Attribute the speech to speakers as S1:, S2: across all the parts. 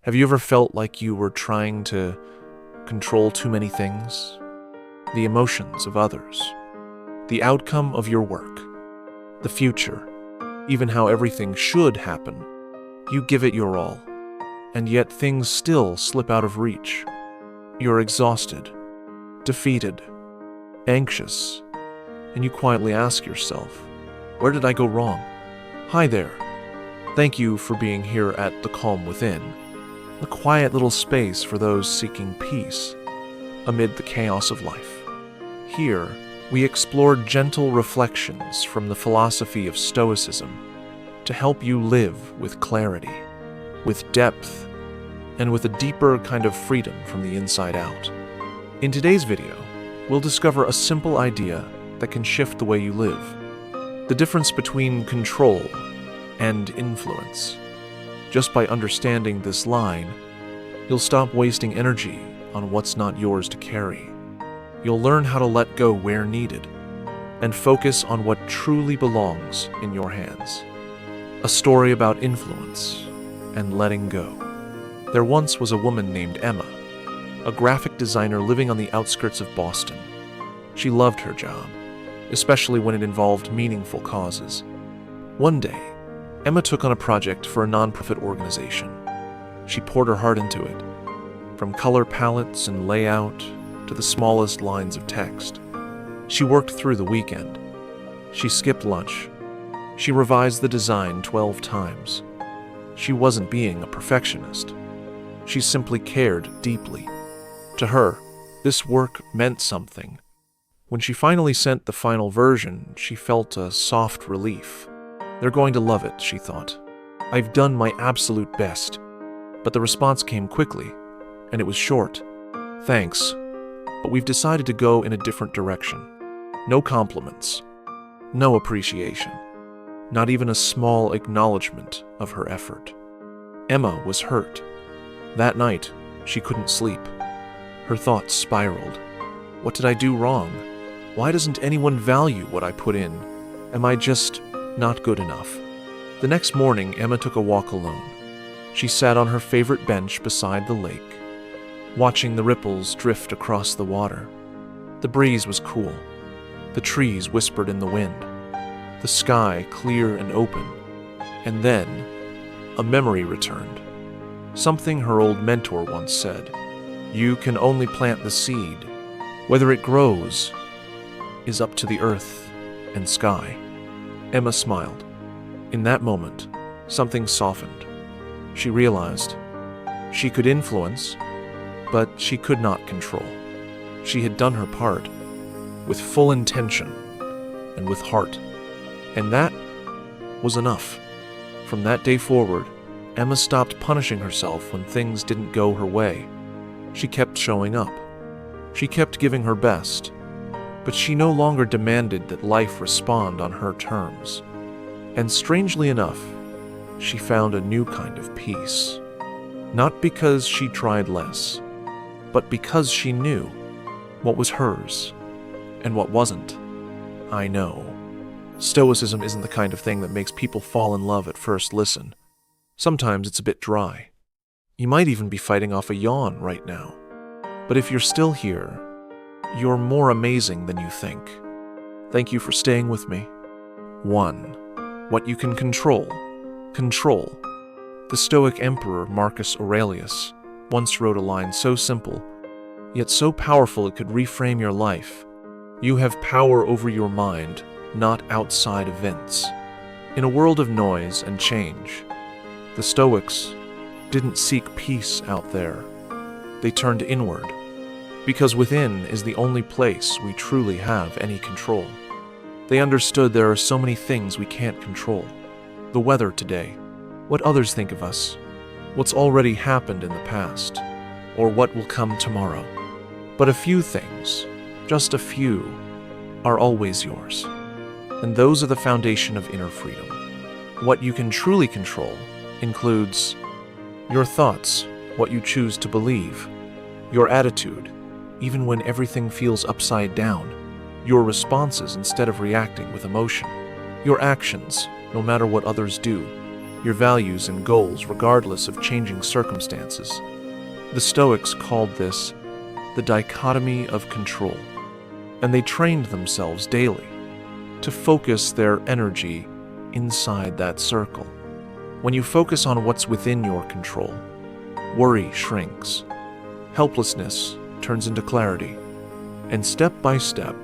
S1: Have you ever felt like you were trying to control too many things? The emotions of others, the outcome of your work, the future, even how everything should happen. You give it your all, and yet things still slip out of reach. You're exhausted, defeated, anxious, and you quietly ask yourself, where did I go wrong? Hi there. Thank you for being here at The Calm Within, a quiet little space for those seeking peace amid the chaos of life. Here, we explore gentle reflections from the philosophy of Stoicism to help you live with clarity, with depth, and with a deeper kind of freedom from the inside out. In today's video, we'll discover a simple idea that can shift the way you live, the difference between control and influence. Just by understanding this line, you'll stop wasting energy on what's not yours to carry. You'll learn how to let go where needed and focus on what truly belongs in your hands. A story about influence and letting go. There once was a woman named Emma, a graphic designer living on the outskirts of Boston. She loved her job, especially when it involved meaningful causes. One day, Emma took on a project for a nonprofit organization. She poured her heart into it, from color palettes and layout to the smallest lines of text. She worked through the weekend. She skipped lunch. She revised the design 12 times. She wasn't being a perfectionist. She simply cared deeply. To her, this work meant something. When she finally sent the final version, she felt a soft relief. They're going to love it, she thought. I've done my absolute best. But the response came quickly, and it was short. Thanks, but we've decided to go in a different direction. No compliments. No appreciation. Not even a small acknowledgement of her effort. Emma was hurt. That night, she couldn't sleep. Her thoughts spiraled. What did I do wrong? Why doesn't anyone value what I put in? Am I just not good enough? The next morning, Emma took a walk alone. She sat on her favorite bench beside the lake, watching the ripples drift across the water. The breeze was cool. The trees whispered in the wind. The sky clear and open. And then, a memory returned. Something her old mentor once said. You can only plant the seed. Whether it grows is up to the earth and sky. Emma smiled. In that moment, something softened. She realized she could influence, but she could not control. She had done her part, with full intention and with heart. And that was enough. From that day forward, Emma stopped punishing herself when things didn't go her way. She kept showing up. She kept giving her best. But she no longer demanded that life respond on her terms. And strangely enough, she found a new kind of peace. Not because she tried less, but because she knew what was hers and what wasn't. I know. Stoicism isn't the kind of thing that makes people fall in love at first listen. Sometimes it's a bit dry. You might even be fighting off a yawn right now. But if you're still here, you're more amazing than you think. Thank you for staying with me. 1. What you can control. Control. The Stoic Emperor Marcus Aurelius once wrote a line so simple, yet so powerful it could reframe your life. You have power over your mind, not outside events. In a world of noise and change, the Stoics didn't seek peace out there. They turned inward, because within is the only place we truly have any control. They understood there are so many things we can't control. The weather today, what others think of us, what's already happened in the past, or what will come tomorrow. But a few things, just a few, are always yours. And those are the foundation of inner freedom. What you can truly control includes your thoughts, what you choose to believe, your attitude, even when everything feels upside down, your responses instead of reacting with emotion, your actions, no matter what others do, your values and goals regardless of changing circumstances. The Stoics called this the dichotomy of control, and they trained themselves daily to focus their energy inside that circle. When you focus on what's within your control, worry shrinks, helplessness turns into clarity, and step by step,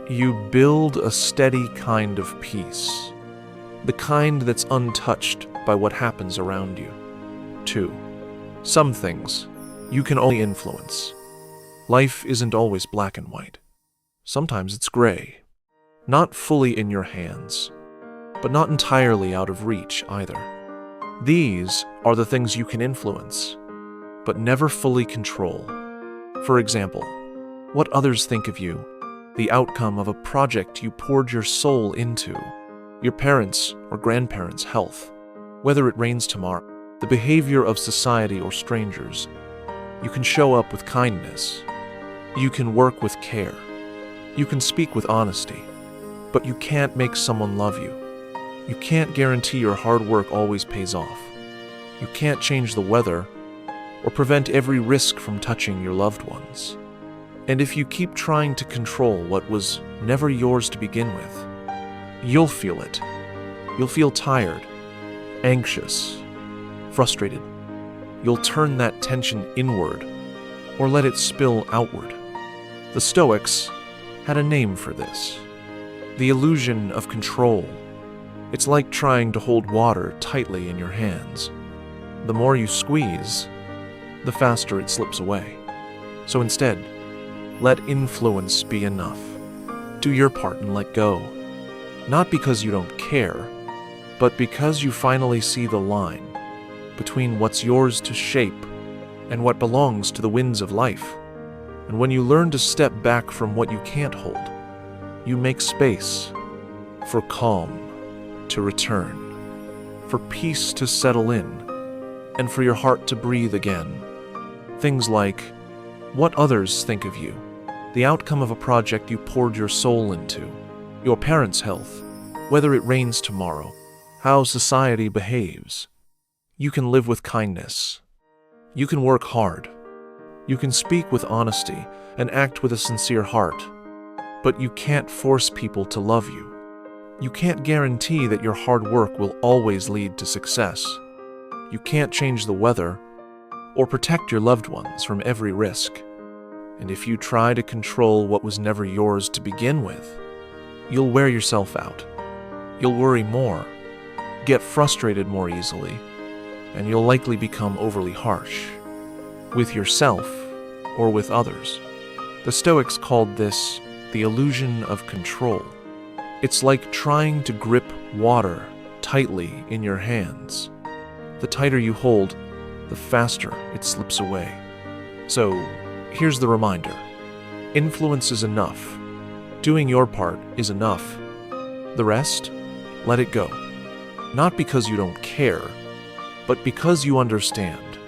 S1: you build a steady kind of peace, the kind that's untouched by what happens around you. 2. Some things you can only influence. Life isn't always black and white. Sometimes it's gray, not fully in your hands, but not entirely out of reach either. These are the things you can influence, but never fully control. For example, what others think of you, the outcome of a project you poured your soul into, your parents' or grandparents' health, whether it rains tomorrow, the behavior of society or strangers. You can show up with kindness. You can work with care. You can speak with honesty, but you can't make someone love you. You can't guarantee your hard work always pays off. You can't change the weather or prevent every risk from touching your loved ones. And if you keep trying to control what was never yours to begin with, you'll feel it. You'll feel tired, anxious, frustrated. You'll turn that tension inward or let it spill outward. The Stoics had a name for this: the illusion of control. It's like trying to hold water tightly in your hands. The more you squeeze, the faster it slips away. So instead, let influence be enough. Do your part and let go. Not because you don't care, but because you finally see the line between what's yours to shape and what belongs to the winds of life. And when you learn to step back from what you can't hold, you make space for calm to return, for peace to settle in, and for your heart to breathe again. Things like what others think of you, the outcome of a project you poured your soul into, your parents' health, whether it rains tomorrow, how society behaves. You can live with kindness. You can work hard. You can speak with honesty and act with a sincere heart. But you can't force people to love you. You can't guarantee that your hard work will always lead to success. You can't change the weather or protect your loved ones from every risk. And if you try to control what was never yours to begin with, you'll wear yourself out. You'll worry more, get frustrated more easily, and you'll likely become overly harsh with yourself or with others. The Stoics called this the illusion of control. It's like trying to grip water tightly in your hands. The tighter you hold, the faster it slips away. So, here's the reminder. Influence is enough. Doing your part is enough. The rest, let it go. Not because you don't care, but because you understand.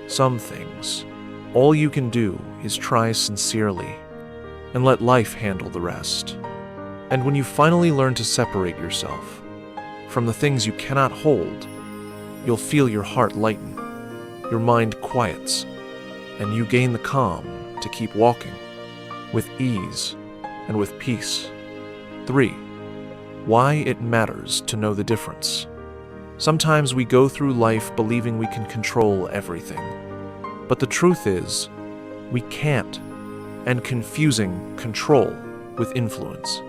S1: Some things, all you can do is try sincerely and let life handle the rest. And when you finally learn to separate yourself from the things you cannot hold, you'll feel your heart lighten, your mind quiets, and you gain the calm to keep walking with ease and with peace. 3. Why it matters to know the difference. Sometimes we go through life believing we can control everything, but the truth is, we can't, and confusing control with influence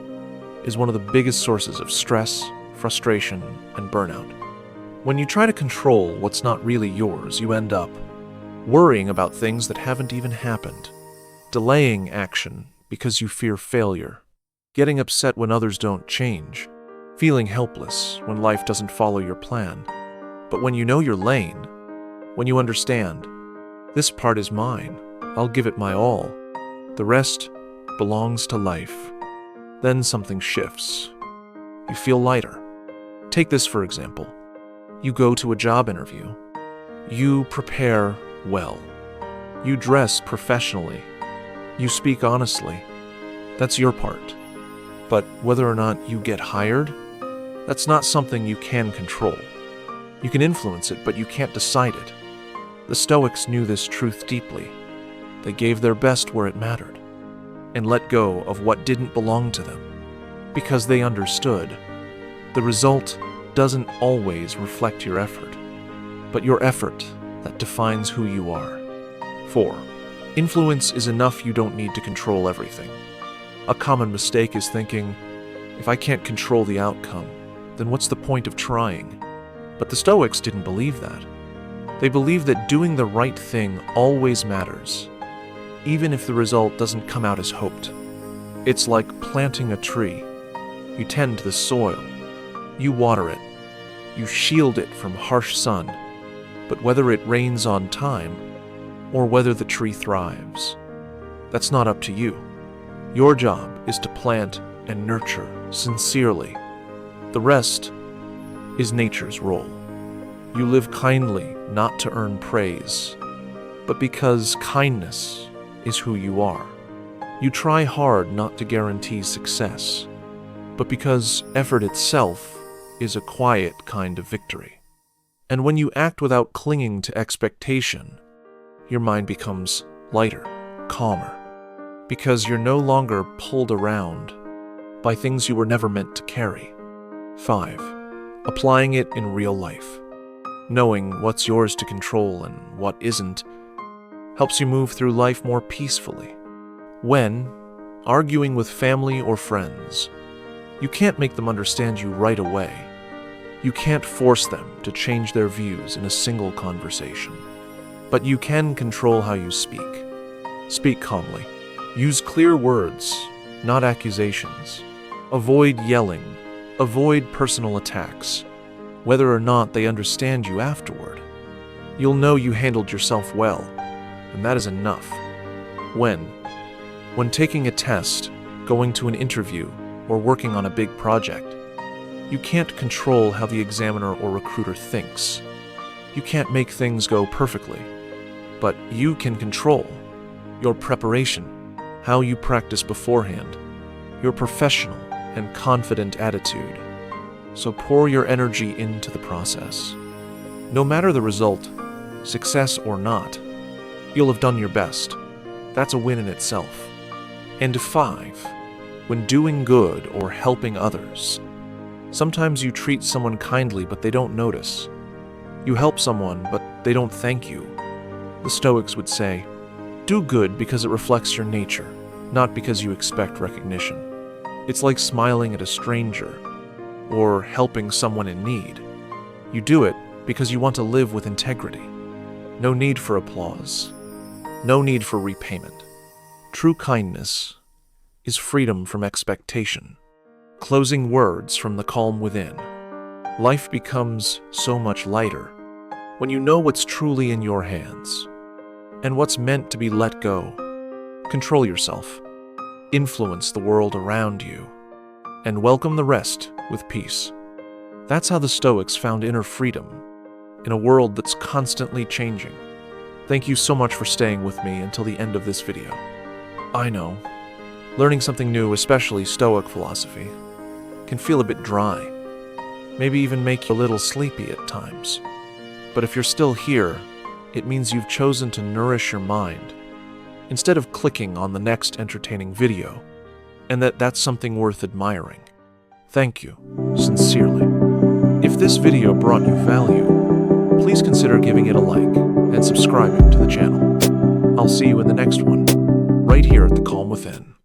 S1: is one of the biggest sources of stress, frustration, and burnout. When you try to control what's not really yours, you end up worrying about things that haven't even happened, delaying action because you fear failure, getting upset when others don't change, feeling helpless when life doesn't follow your plan. But when you know your lane, when you understand, this part is mine, I'll give it my all, the rest belongs to life, then something shifts. You feel lighter. Take this for example. You go to a job interview. You prepare well. You dress professionally. You speak honestly. That's your part. But whether or not you get hired, that's not something you can control. You can influence it, but you can't decide it. The Stoics knew this truth deeply. They gave their best where it mattered, and let go of what didn't belong to them, because they understood the result doesn't always reflect your effort, but your effort that defines who you are. 4. Influence is enough. You don't need to control everything. A common mistake is thinking, if I can't control the outcome, then what's the point of trying? But the Stoics didn't believe that. They believed that doing the right thing always matters, even if the result doesn't come out as hoped. It's like planting a tree. You tend to the soil, you water it, you shield it from harsh sun, but whether it rains on time or whether the tree thrives, that's not up to you. Your job is to plant and nurture sincerely. The rest is nature's role. You live kindly not to earn praise, but because kindness is who you are. You try hard not to guarantee success, but because effort itself is a quiet kind of victory. And when you act without clinging to expectation, your mind becomes lighter, calmer, because you're no longer pulled around by things you were never meant to carry. 5. Applying it in real life. Knowing what's yours to control and what isn't helps you move through life more peacefully. When arguing with family or friends, you can't make them understand you right away. You can't force them to change their views in a single conversation. But you can control how you speak. Speak calmly. Use clear words, not accusations. Avoid yelling. Avoid personal attacks. Whether or not they understand you afterward, you'll know you handled yourself well, and that is enough. When taking a test, going to an interview, or working on a big project, you can't control how the examiner or recruiter thinks. You can't make things go perfectly, but you can control your preparation, how you practice beforehand, your professional and confident attitude. So pour your energy into the process. No matter the result, success or not, you'll have done your best. That's a win in itself. And 5, when doing good or helping others, sometimes you treat someone kindly but they don't notice. You help someone but they don't thank you. The Stoics would say, do good because it reflects your nature, not because you expect recognition. It's like smiling at a stranger or helping someone in need. You do it because you want to live with integrity. No need for applause. No need for repayment. True kindness is freedom from expectation, closing words from the calm within. Life becomes so much lighter when you know what's truly in your hands and what's meant to be let go. Control yourself, influence the world around you, and welcome the rest with peace. That's how the Stoics found inner freedom in a world that's constantly changing. Thank you so much for staying with me until the end of this video. I know, learning something new, especially Stoic philosophy, can feel a bit dry, maybe even make you a little sleepy at times. But if you're still here, it means you've chosen to nourish your mind instead of clicking on the next entertaining video, and that's something worth admiring. Thank you, sincerely. If this video brought you value, please consider giving it a like and subscribing to the channel. I'll see you in the next one, right here at The Calm Within.